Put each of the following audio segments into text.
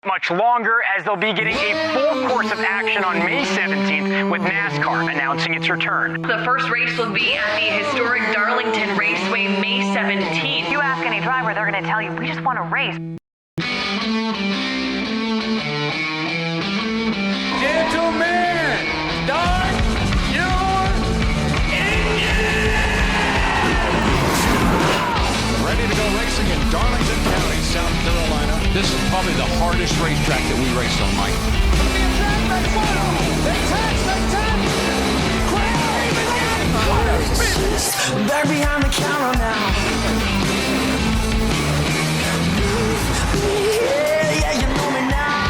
much longer, as they'll be getting a full course of action on May 17th with NASCAR announcing its return. The first race will be at the historic Darlington Raceway May 17th. You ask any driver, they're going to tell you, we just want to race. Gentlemen, start your engine! Ready to go racing in Darlington County, South Carolina. This is probably the hardest racetrack that we raced on, Mike. Back behind the counter now. Yeah, you know me now.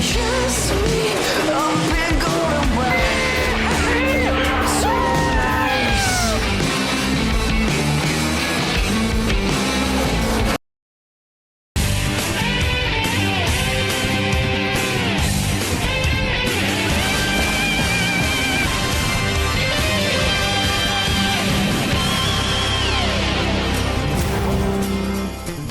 Kiss me up and go away. So nice.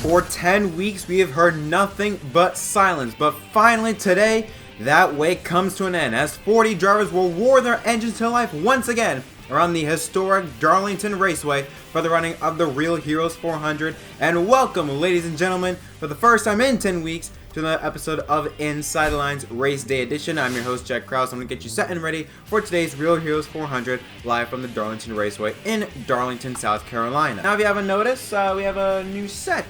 For 10 weeks, we have heard nothing but silence, but finally today, that wait comes to an end as 40 drivers will roar their engines to life once again around the historic Darlington Raceway for the running of the Real Heroes 400. And welcome, ladies and gentlemen, for the first time in 10 weeks, to another episode of Inside The Lines Race Day Edition. I'm your host, Jack Krause. I'm going to get you set and ready for today's Real Heroes 400 live from the Darlington Raceway in Darlington, South Carolina. Now, if you haven't noticed, we have a new set.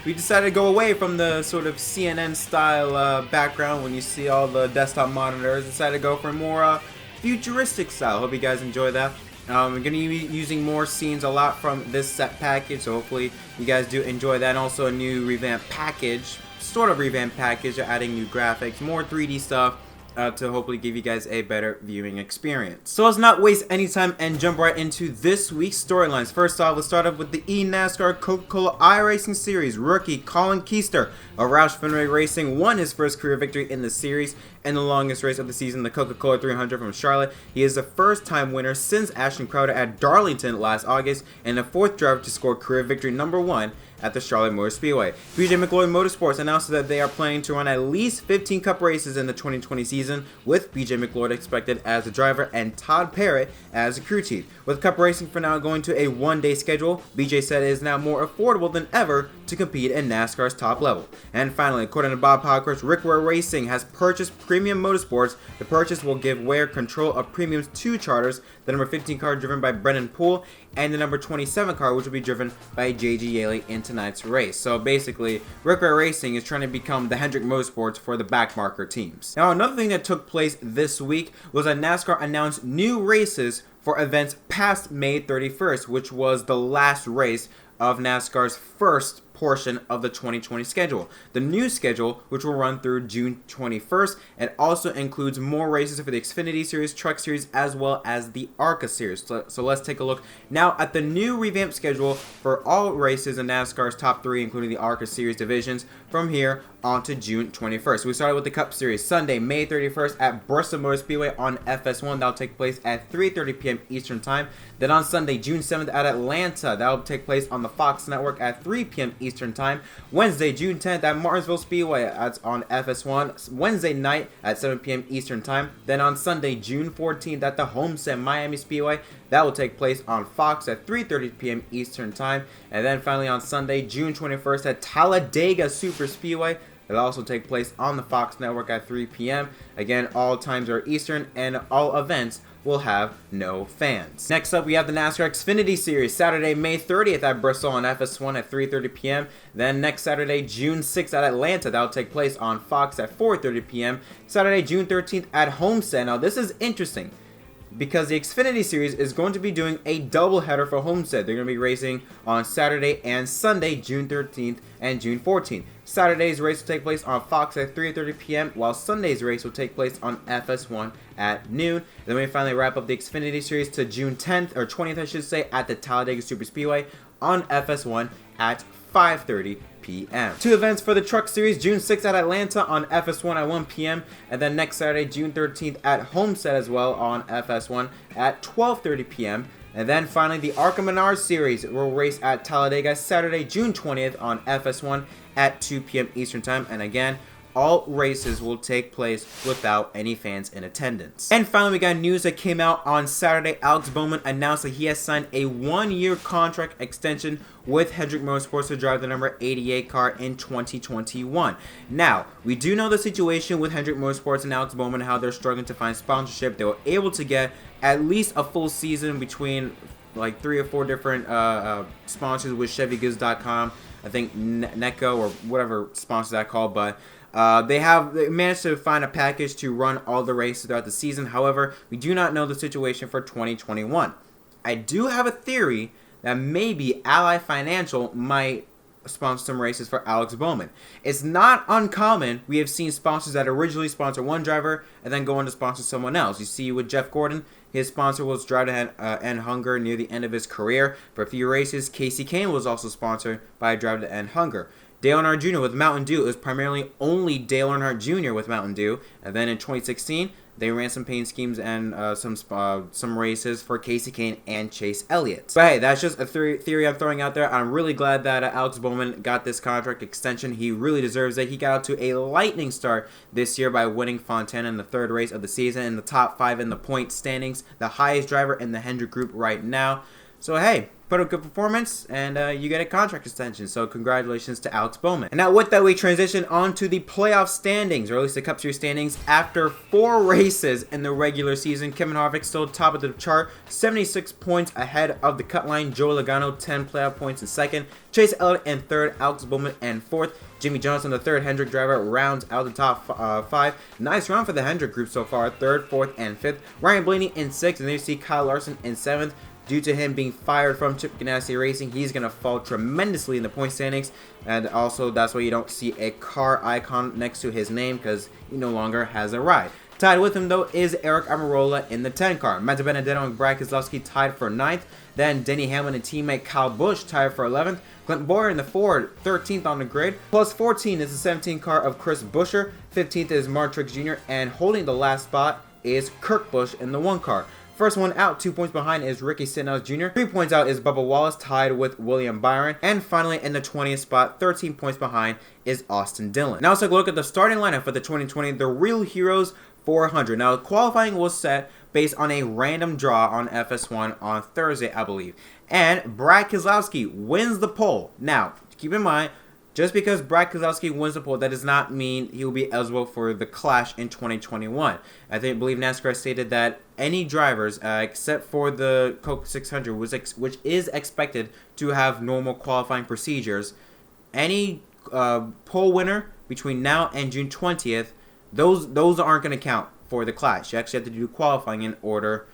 We decided to go away from the sort of CNN-style background when you see all the desktop monitors. Decided to go for a more futuristic style. Hope you guys enjoy that. I'm going to be using more scenes a lot from this set package, so hopefully you guys do enjoy that. And also a new revamped package. Sort of revamped package, adding new graphics, more 3D stuff to hopefully give you guys a better viewing experience. So let's not waste any time and jump right into this week's storylines. First off, let's start off with the eNASCAR Coca-Cola iRacing Series. Rookie Colin 𝘲𝑗𝑠ter of Roush Fenway Racing won his first career victory in the series and the longest race of the season, the Coca-Cola 300 from Charlotte. He is the first-time winner since Ashton Crowder at Darlington last August and the fourth driver to score career victory number 1 at the Charlotte Motor Speedway. 𝘲𝑗 Motorsports announced that they are planning to run at least 15 Cup races in the 2020 season, with 𝘲𝑗 expected as the driver and Todd Parrott as the crew chief. With Cup racing for now going to a one-day schedule, BJ said it is now more affordable than ever to compete in NASCAR's top level. And finally, according to Bob Hocker's, Rick Ware Racing has purchased Premium Motorsports. The purchase will give Ware control of Premium's 2 charters, the number 15 car driven by Brennan Poole, and the number 27 car, which will be driven by J.G. Yeley in tonight's race. So basically, Rick Ware Racing is trying to become the Hendrick Motorsports for the backmarker teams. Now, another thing that took place this week was that NASCAR announced new races for events past May 31st, which was the last race of NASCAR's first portion of the 2020 schedule. The new schedule, which will run through June 21st, and also includes more races for the Xfinity Series, Truck Series, as well as the ARCA Series. So let's take a look now at the new revamped schedule for all races in NASCAR's top 3, including the ARCA Series divisions, from here on to June 21st. We started with the Cup Series. Sunday, May 31st at Bristol Motor Speedway on FS1. That'll take place at 3:30 p.m. Eastern Time. Then on Sunday, June 7th at Atlanta. That'll take place on the Fox Network at 3 p.m. Eastern Time. Wednesday, June 10th at Martinsville Speedway. That's on FS1. Wednesday night at 7 p.m. Eastern Time. Then on Sunday, June 14th at the Homestead Miami Speedway. That will take place on Fox at 3:30 p.m. Eastern Time. And then finally on Sunday, June 21st at Talladega Super Speedway. It'll also take place on the Fox Network at 3 p.m. Again, all times are Eastern, and all events will have no fans. Next up, we have the NASCAR Xfinity Series, Saturday, May 30th at Bristol on FS1 at 3:30 p.m. Then next Saturday, June 6th at Atlanta. That'll take place on Fox at 4:30 p.m. Saturday, June 13th at Homestead. Now, this is interesting because the Xfinity Series is going to be doing a doubleheader for Homestead. They're going to be racing on Saturday and Sunday, June 13th and June 14th. Saturday's race will take place on Fox at 3:30 p.m., while Sunday's race will take place on FS1 at noon. Then we finally wrap up the Xfinity Series to June 10th, or 20th I should say, at the Talladega Super Speedway on FS1 at 5:30 p.m. 2 events for the Truck Series, June 6th at Atlanta on FS1 at 1 p.m. and then next Saturday, June 13th at Homestead as well on FS1 at 12:30 p.m. And then finally, the ARCA Menard Series will race at Talladega Saturday, June 20th on FS1 at 2 p.m. Eastern Time. And again, all races will take place without any fans in attendance. And finally, we got news that came out on Saturday. Alex Bowman announced that he has signed a 1-year contract extension with Hendrick Motorsports to drive the number 88 car in 2021. Now, we do know the situation with Hendrick Motorsports and Alex Bowman, how they're struggling to find sponsorship. They were able to get at least a full season between like 3 or 4 different sponsors with ChevyGoods.com, I think NECO or whatever sponsor that called, but they managed to find a package to run all the races throughout the season. However, we do not know the situation for 2021. I do have a theory that maybe Ally Financial might sponsor some races for Alex Bowman. It's not uncommon. We have seen sponsors that originally sponsor one driver and then go on to sponsor someone else. You see with Jeff Gordon, his sponsor was Drive to End Hunger near the end of his career. For a few races, Casey Kane was also sponsored by Drive to End Hunger. Dale Earnhardt Jr. with Mountain Dew. It was primarily only Dale Earnhardt Jr. with Mountain Dew. And then in 2016, they ran some paint schemes and some races for Casey Kane and Chase Elliott. But hey, that's just a theory I'm throwing out there. I'm really glad that Alex Bowman got this contract extension. He really deserves it. He got out to a lightning start this year by winning Fontana in the 3rd race of the season, in the top 5 in the point standings, the highest driver in the Hendrick Group right now. So hey, put a good performance, and you get a contract extension. So congratulations to Alex Bowman. And now with that, we transition on to the playoff standings, or at least the Cup Series standings. After 4 races in the regular season, Kevin Harvick still top of the chart, 76 points ahead of the cut line. Joey Logano, 10 playoff points in 2nd. Chase Elliott in 3rd. Alex Bowman in 4th. Jimmie Johnson, the 3rd Hendrick driver, rounds out the top 5. Nice run for the Hendrick group so far, 3rd, 4th, and 5th. Ryan Blaney in 6th, and then you see Kyle Larson in 7th. Due to him being fired from Chip Ganassi Racing, he's going to fall tremendously in the point standings. And also, that's why you don't see a car icon next to his name, because he no longer has a ride. Tied with him, though, is Aric Almirola in the 10 car. Matt Dibenedetto and Brad Keselowski tied for 9th. Then Denny Hamlin and teammate Kyle Busch tied for 11th. Clint Bowyer in the Ford, 13th on the grid. Plus 14 is the 17 car of Chris Buescher. 15th is Martin Truex Jr. And holding the last spot is Kurt Busch in the 1 car. First one out, 2 points behind, is Ricky Stenhouse Jr. 3 points out is Bubba Wallace, tied with William Byron. And finally, in the 20th spot, 13 points behind, is Austin Dillon. Now let's take a look at the starting lineup for the 2020 The Real Heroes 400. Now, qualifying was set based on a random draw on FS1 on Thursday, I believe. And Brad Keselowski wins the pole. Now, keep in mind, just because Brad Keselowski wins the pole, that does not mean he will be eligible for the Clash in 2021. I believe NASCAR stated that any drivers, except for the Coke 600, which is expected to have normal qualifying procedures, any pole winner between now and June 20th, those aren't going to count for the Clash. You actually have to do qualifying in order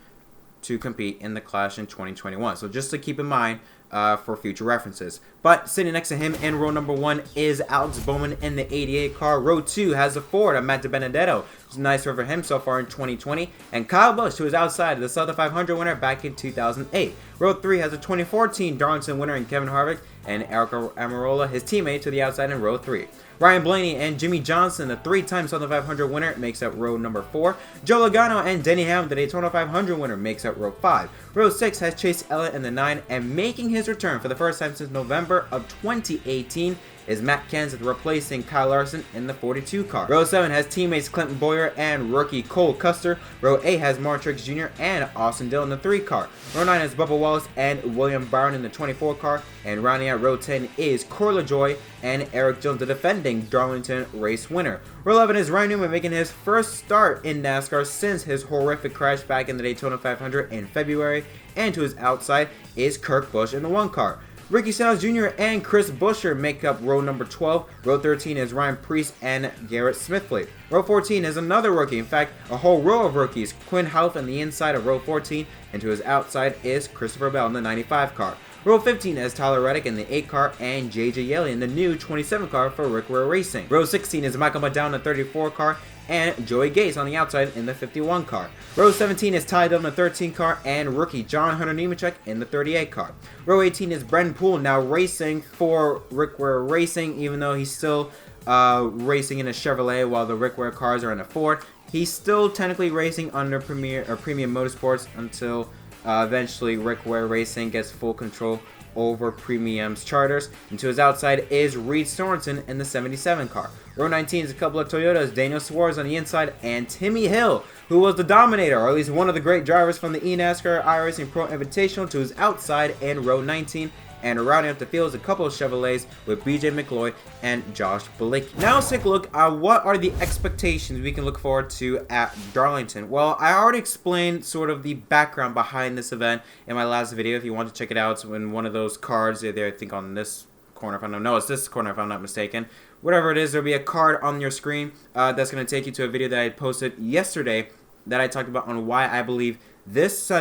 to compete in the Clash in 2021. So just to keep in mind for future references. But sitting next to him in row number 1 is Alex Bowman in the 88 car. Row 2 has a Ford of Matt Dibenedetto. It's a nice run for him so far in 2020. And Kyle Busch, who is outside the Southern 500 winner back in 2008. Row 3 has a 2014 Darlington winner in Kevin Harvick and Aric Almirola, his teammate, to the outside in row 3. Ryan Blaney and Jimmie Johnson, the 3-time Southern 500 winner, makes up row number 4. Joe Logano and Denny Hamlin, the Daytona 500 winner, makes up row 5. Row 6 has Chase Elliott in the 9, and making his return for the first time since November of 2018 is Matt Kenseth, replacing Kyle Larson in the 42 car. Row 7 has teammates Clinton Bowyer and rookie Cole Custer. Row 8 has Martin Truex Jr. and Austin Dillon in the 3 car. Row 9 has Bubba Wallace and William Byron in the 24 car. And rounding out row 10 is Corey LaJoie and Eric Jones, the defending Darlington race winner. Row 11 is Ryan Newman, making his first start in NASCAR since his horrific crash back in the Daytona 500 in February. And to his outside is Kurt Busch in the 1 car. Ricky Stenhouse Jr. and Chris Buescher make up row number 12. Row 13 is Ryan Preece and Garrett Smithfleet. Row 14 is another rookie. In fact, a whole row of rookies. Quinn Houff on the inside of row 14, and to his outside is Christopher Bell in the 95 car. Row 15 has Tyler Reddick in the 8 car and JJ Yeley in the new 27 car for Rick Ware Racing. Row 16 is Michael McDowell in the 34 car and Joey Gase on the outside in the 51 car. Row 17 is Ty Dillon in the 13 car and rookie John Hunter Nemechek in the 38 car. Row 18 is Brendan Poole, now racing for Rick Ware Racing, even though he's still racing in a Chevrolet while the Rick Ware cars are in a Ford. He's still technically racing under Premium Motorsports until Eventually, Rick Ware Racing gets full control over Premium's charters, and to his outside is Reed Sorensen in the 77 car. Row 19 is a couple of Toyotas, Daniel Suarez on the inside, and Timmy Hill, who was the dominator, or at least one of the great drivers from the NASCAR iRacing Pro Invitational, to his outside in row 19. And rounding up the field is a couple of Chevrolets with BJ McLeod and Josh Bilicki. Now let's take a look at what are the expectations we can look forward to at Darlington. Well, I already explained sort of the background behind this event in my last video. If you want to check it out, it's in one of those cards there, I think on this corner, if I'm not, no, it's this corner if I'm not mistaken. Whatever it is, there'll be a card on your screen that's going to take you to a video that I posted yesterday that I talked about on why I believe this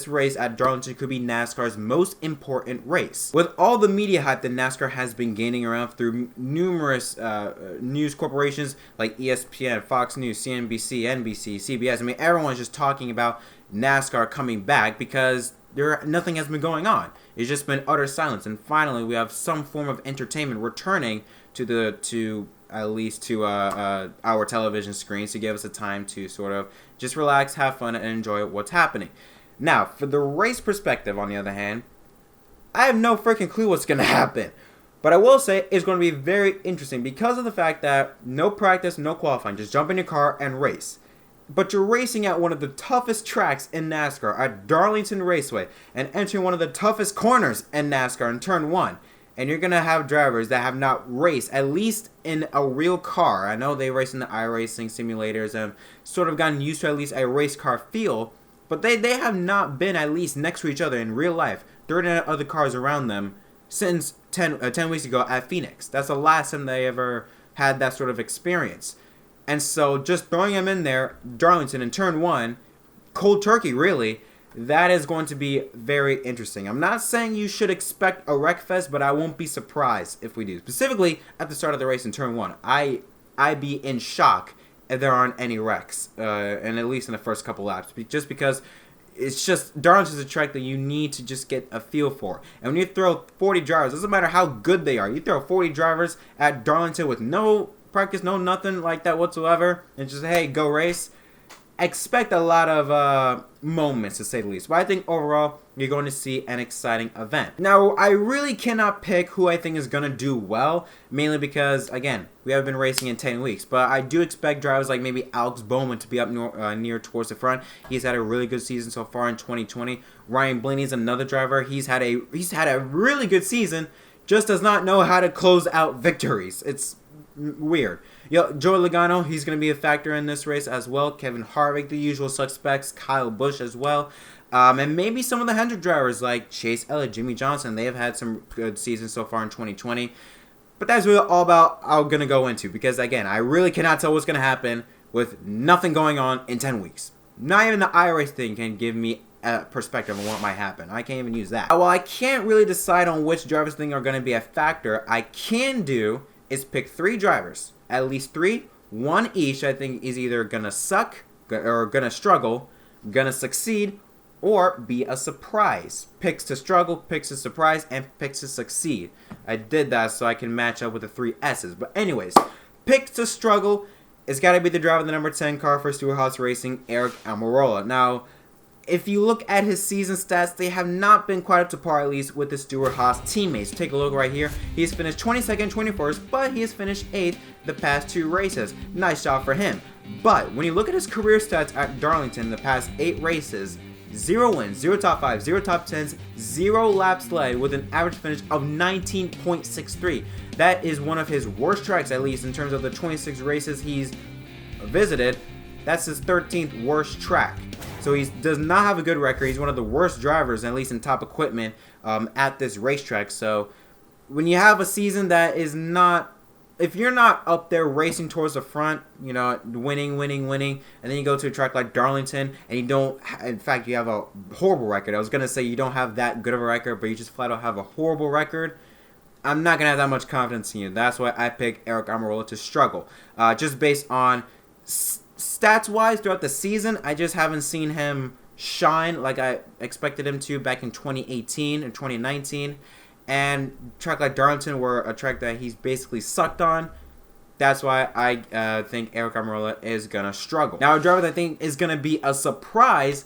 race at Darlington could be NASCAR's most important race. With all the media hype that NASCAR has been gaining around through numerous news corporations like ESPN, Fox News, CNBC, NBC, CBS, I mean, everyone's just talking about NASCAR coming back because nothing has been going on. It's just been utter silence, and finally we have some form of entertainment returning to at least to our television screens to give us a time to sort of just relax, have fun, and enjoy what's happening. Now, for the race perspective, on the other hand, I have no freaking clue what's going to happen. But I will say it's going to be very interesting because of the fact that no practice, no qualifying, just jump in your car and race. But you're racing at one of the toughest tracks in NASCAR, at Darlington Raceway, and entering one of the toughest corners in NASCAR in turn 1. And you're going to have drivers that have not raced, at least in a real car. I know they race in the iRacing simulators and sort of gotten used to at least a race car feel, but they have not been at least next to each other in real life, 39 other cars around them, since 10 weeks ago at Phoenix. That's the last time they ever had that sort of experience. And so just throwing them in there, Darlington in turn 1, cold turkey really, that is going to be very interesting. I'm not saying you should expect a wreck fest, but I won't be surprised if we do. Specifically at the start of the race in turn 1. I'd be in shock if there aren't any wrecks, and at least in the first couple laps, just because it's just Darlington's a track that you need to just get a feel for. And when you throw 40 drivers, it doesn't matter how good they are. You throw 40 drivers at Darlington with no practice, no nothing like that whatsoever, and just hey, go race. Expect a lot of moments, to say the least. But I think overall, you're going to see an exciting event. Now, I really cannot pick who I think is going to do well, mainly because, again, we haven't been racing in 10 weeks. But I do expect drivers like maybe 𝘼𝐼𝐻 to be up near towards the front. He's had a really good season so far in 2020. Ryan Blaney is another driver. He's had a really good season, just does not know how to close out victories. It's weird. Joey Logano, he's going to be a factor in this race as well. Kevin Harvick, the usual suspects. Kyle Busch as well. And maybe some of the Hendrick drivers like Chase Elliott, Jimmy Johnson. They have had some good seasons so far in 2020. But that's really all about I'm going to go into. Because, again, I really cannot tell what's going to happen with nothing going on in 10 weeks. Not even the iRace thing can give me a perspective on what might happen. I can't even use that. While I can't really decide on which drivers thing are going to be a factor, I can do is pick 3 drivers. At least 3, 1 each, I think is either gonna suck, or gonna struggle, gonna succeed, or be a surprise. Picks to struggle, picks to surprise, and picks to succeed. I did that so I can match up with the 3 S's. But anyways, picks to struggle, it's gotta be the driver of the number 10 car for Stewart-Haas Racing, Aric Almirola. Now, if you look at his season stats, they have not been quite up to par, at least with the Stewart-Haas teammates. Take a look right here. He's finished 22nd, 21st, but he has finished 8th the past 2 races. Nice job for him. But when you look at his career stats at Darlington the past 8 races, 0 wins, 0 top 5, 0 top 10s, 0 laps led with an average finish of 19.63. That is one of his worst tracks, at least in terms of the 26 races he's visited. That's his 13th worst track. So he does not have a good record. He's one of the worst drivers, at least in top equipment, at this racetrack. So when you have a season that is not, if you're not up there racing towards the front, you know, winning, and then you go to a track like Darlington and you don't, in fact, you have a horrible record. I was going to say you don't have that good of a record, but you just flat out have a horrible record. I'm not going to have that much confidence in you. That's why I picked Aric Almirola to struggle. Just based on stats-wise throughout the season, I just haven't seen him shine like I expected him to back in 2018 and 2019. And a track like Darlington were a track that he's basically sucked on. That's why I think Aric Almirola is going to struggle. Now, a driver that I think is going to be a surprise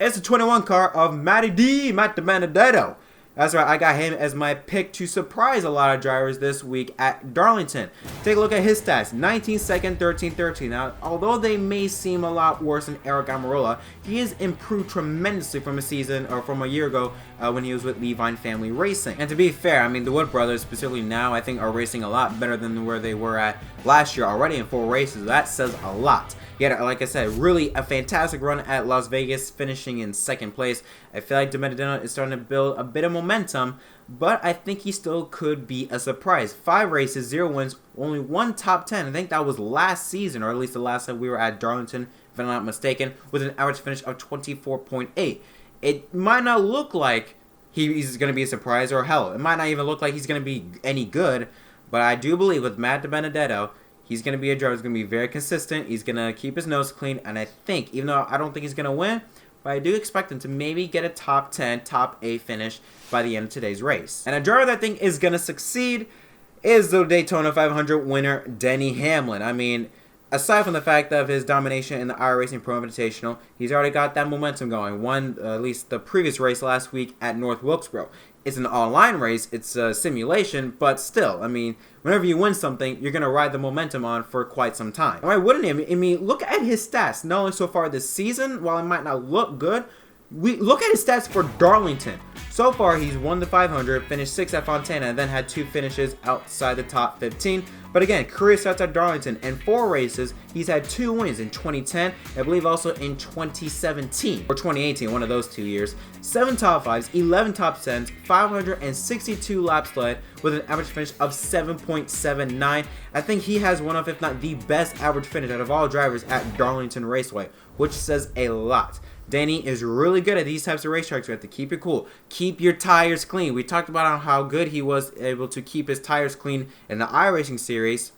It's the 21 car of Matty Dibenedetto. That's right, I got him as my pick to surprise a lot of drivers this week at Darlington. Take a look at his stats: 19 second, 13-13. Now, although they may seem a lot worse than 𝘼𝙗𝙙, he has improved tremendously from a season or from a year ago when he was with Leavine Family Racing. And to be fair, I mean, the Wood brothers, specifically now, I think are racing a lot better than where they were at last year already in 4 races. That says a lot. Yeah, like I said, really a fantastic run at Las Vegas, finishing in 2nd place. I feel like Dibenedetto is starting to build a bit of momentum, but I think he still could be a surprise. 5 races, 0 wins, only 1 top 10. I think that was last season, or at least the last time we were at Darlington, if I'm not mistaken, with an average finish of 24.8. It might not look like he's going to be a surprise, or hell, it might not even look like he's going to be any good, but I do believe with Matt Dibenedetto, he's going to be a driver who's going to be very consistent. He's going to keep his nose clean. And I think, even though I don't think he's going to win, but I do expect him to maybe get a top 10, top 8 finish by the end of today's race. And a driver that I think is going to succeed is the Daytona 500 winner, Denny Hamlin. I mean, aside from the fact of his domination in the iRacing Pro Invitational, he's already got that momentum going. Won at least the previous race last week at North Wilkesboro. It's an online race, it's a simulation, but still, I mean, whenever you win something, you're going to ride the momentum on for quite some time. Why wouldn't he? I mean, look at his stats, not only so far this season, while it might not look good, look at his stats for Darlington. So far, he's won the 500, finished 6th at Fontana, and then had 2 finishes outside the top 15. But again, career starts at Darlington. In 4 races, he's had 2 wins in 2010, I believe also in 2017, or 2018, one of those 2 years. 7 top 5s, 11 top 10s, 562 laps led, with an average finish of 7.79. I think he has one of, if not the best average finish out of all drivers at Darlington Raceway, which says a lot. Denny is really good at these types of racetracks. You have to keep it cool. Keep your tires clean. We talked about how good he was able to keep his tires clean in the iRacing series.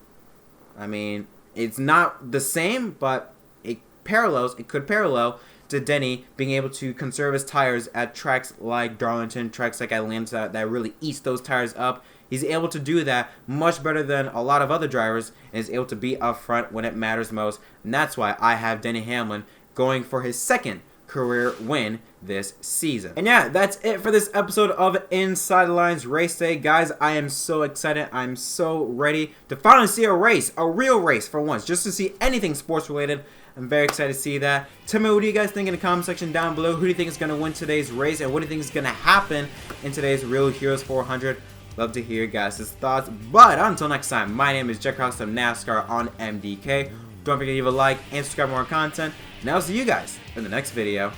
I mean, it's not the same, but it could parallel to Denny being able to conserve his tires at tracks like Darlington, tracks like Atlanta that really eats those tires up. He's able to do that much better than a lot of other drivers and is able to be up front when it matters most. And that's why I have Denny Hamlin going for his 2nd career win this season. And yeah, that's it for this episode of Inside the Lines Race Day. Guys, I am so excited. I'm so ready to finally see a race, a real race for once, just to see anything sports related. I'm very excited to see that. Tell me, what do you guys think in the comment section down below? Who do you think is going to win today's race, and what do you think is going to happen in today's Real Heroes 400? Love to hear your guys' thoughts. But until next time, my name is Jack Cross of NASCAR on MDK. Don't forget to leave a like and subscribe for more content. And I'll see you guys in the next video.